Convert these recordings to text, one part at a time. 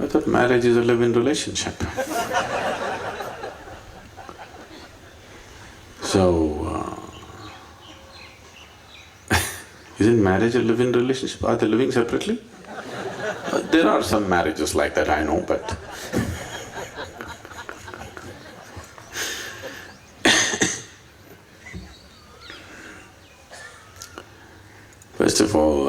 thought marriage is a live-in relationship. So, isn't marriage a live-in relationship? Are they living separately? There are some marriages like that, I know, but first of all,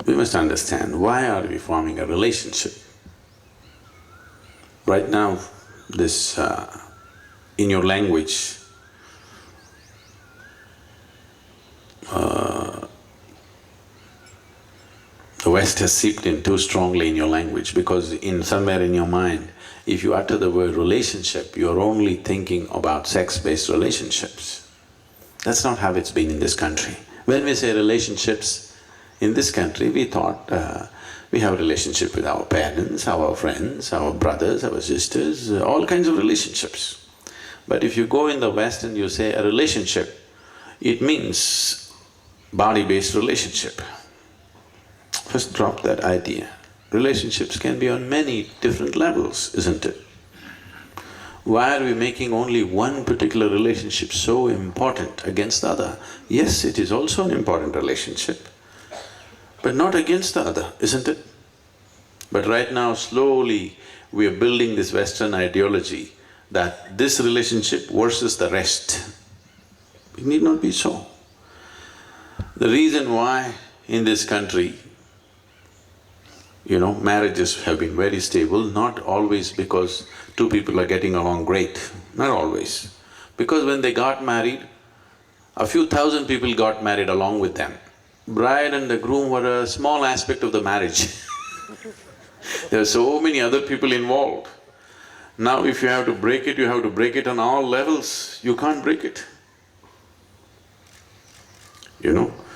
we must understand why are we forming a relationship. Right now, this in your language, the West has seeped in too strongly in your language because somewhere in your mind, if you utter the word relationship, you're only thinking about sex-based relationships. That's not how it's been in this country. When we say relationships in this country, we thought we have a relationship with our parents, our friends, our brothers, our sisters, all kinds of relationships. But if you go in the West and you say a relationship, it means body-based relationship. First drop that idea. Relationships can be on many different levels, isn't it? Why are we making only one particular relationship so important against the other? Yes, it is also an important relationship, but not against the other, isn't it? But right now, slowly, we are building this Western ideology that this relationship versus the rest. It need not be so. The reason why in this country, marriages have been very stable, not always because two people are getting along great, not always. Because when they got married, a few thousand people got married along with them. Bride and the groom were a small aspect of the marriage. There are so many other people involved. Now if you have to break it, you have to break it on all levels, you can't break it.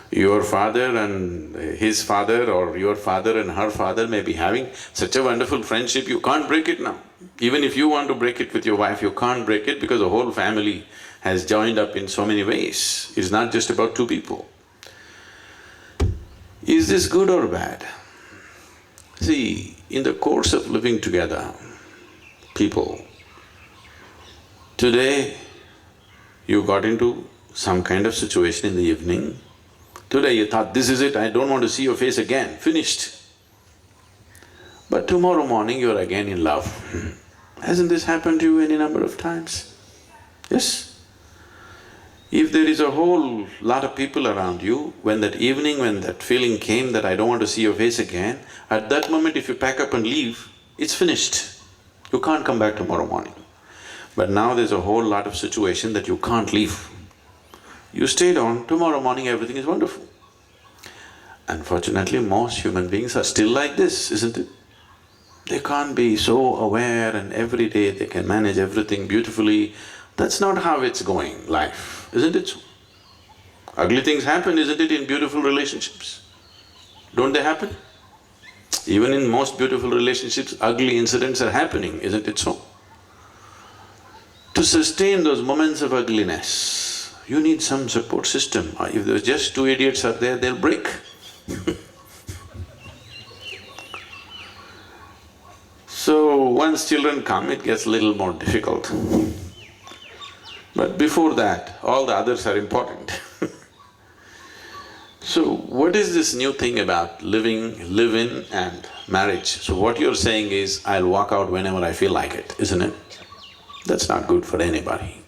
Your father and his father or your father and her father may be having such a wonderful friendship, you can't break it now. Even if you want to break it with your wife, you can't break it because the whole family has joined up in so many ways. It's not just about two people. Is this good or bad? See, in the course of living together, people, today you got into some kind of situation in the evening, today you thought, this is it, I don't want to see your face again, finished. But tomorrow morning you're again in love. Hasn't this happened to you any number of times? Yes? If there is a whole lot of people around you, when that evening, when that feeling came that I don't want to see your face again, at that moment if you pack up and leave, it's finished. You can't come back tomorrow morning. But now there's a whole lot of situation that you can't leave. You stayed on, tomorrow morning everything is wonderful. Unfortunately, most human beings are still like this, isn't it? They can't be so aware and every day they can manage everything beautifully. That's not how it's going, life, isn't it so? Ugly things happen, isn't it, in beautiful relationships? Don't they happen? Even in most beautiful relationships, ugly incidents are happening, isn't it so? To sustain those moments of ugliness, you need some support system. If there's just two idiots are there, they'll break. So, once children come, it gets a little more difficult. But before that, all the others are important. So, what is this new thing about live-in and marriage? So what you're saying is, I'll walk out whenever I feel like it, isn't it? That's not good for anybody.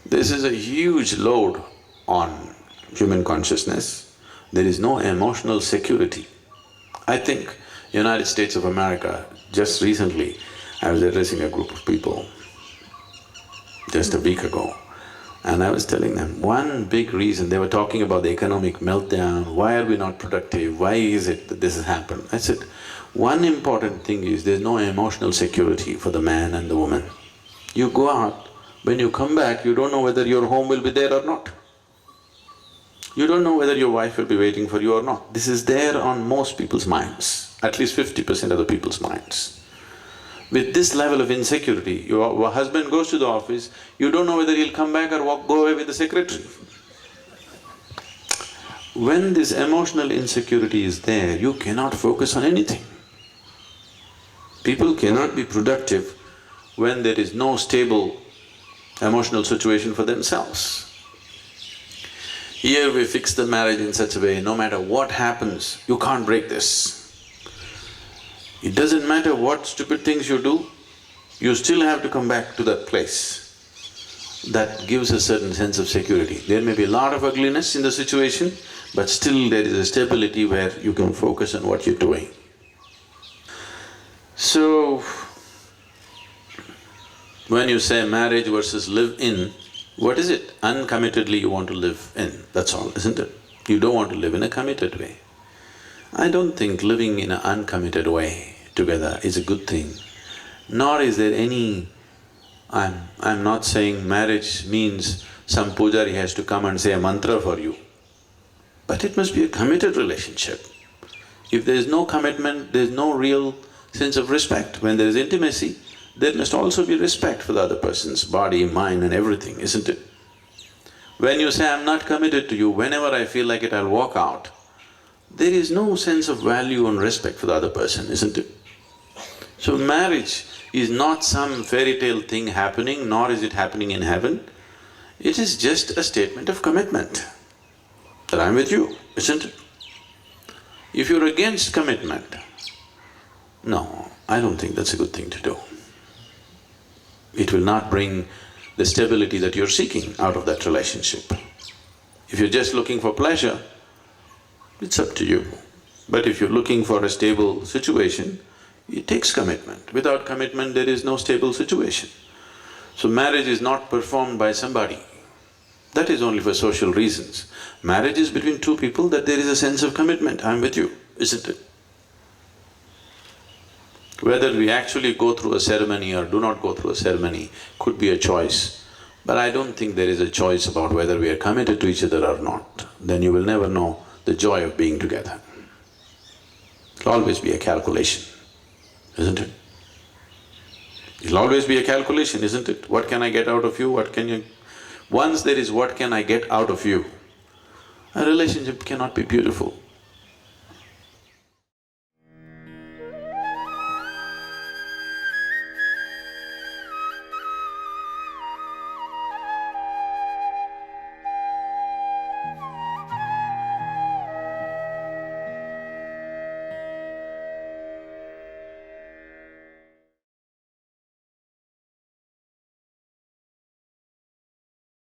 This is a huge load on human consciousness. There is no emotional security. I think United States of America, just recently, I was addressing a group of people just a week ago, and I was telling them, one big reason, they were talking about the economic meltdown, why are we not productive, why is it that this has happened? I said, one important thing is there's no emotional security for the man and the woman. You go out, when you come back, you don't know whether your home will be there or not. You don't know whether your wife will be waiting for you or not. This is there on most people's minds, at least 50% of the people's minds. With this level of insecurity, your husband goes to the office, you don't know whether he'll come back or go away with the secretary. When this emotional insecurity is there, you cannot focus on anything. People cannot be productive when there is no stable emotional situation for themselves. Here we fix the marriage in such a way, no matter what happens, you can't break this. It doesn't matter what stupid things you do, you still have to come back to that place. That gives a certain sense of security. There may be a lot of ugliness in the situation, but still there is a stability where you can focus on what you're doing. So, when you say marriage versus live in, what is it? Uncommittedly you want to live in, that's all, isn't it? You don't want to live in a committed way. I don't think living in an uncommitted way together is a good thing, nor is there any… I'm not saying marriage means some pujari has to come and say a mantra for you, but it must be a committed relationship. If there is no commitment, there is no real sense of respect. When there is intimacy, there must also be respect for the other person's body, mind and everything, isn't it? When you say, I'm not committed to you, whenever I feel like it, I'll walk out, there is no sense of value and respect for the other person, isn't it? So marriage is not some fairy tale thing happening, nor is it happening in heaven. It is just a statement of commitment, that I'm with you, isn't it? If you're against commitment, no, I don't think that's a good thing to do. It will not bring the stability that you're seeking out of that relationship. If you're just looking for pleasure, it's up to you. But if you're looking for a stable situation, it takes commitment. Without commitment, there is no stable situation. So marriage is not performed by somebody. That is only for social reasons. Marriage is between two people that there is a sense of commitment, I'm with you, isn't it? Whether we actually go through a ceremony or do not go through a ceremony could be a choice, but I don't think there is a choice about whether we are committed to each other or not. Then you will never know the joy of being together. It'll always be a calculation, isn't it? It'll always be a calculation, isn't it? What can I get out of you, what can you… Once there is what can I get out of you, a relationship cannot be beautiful.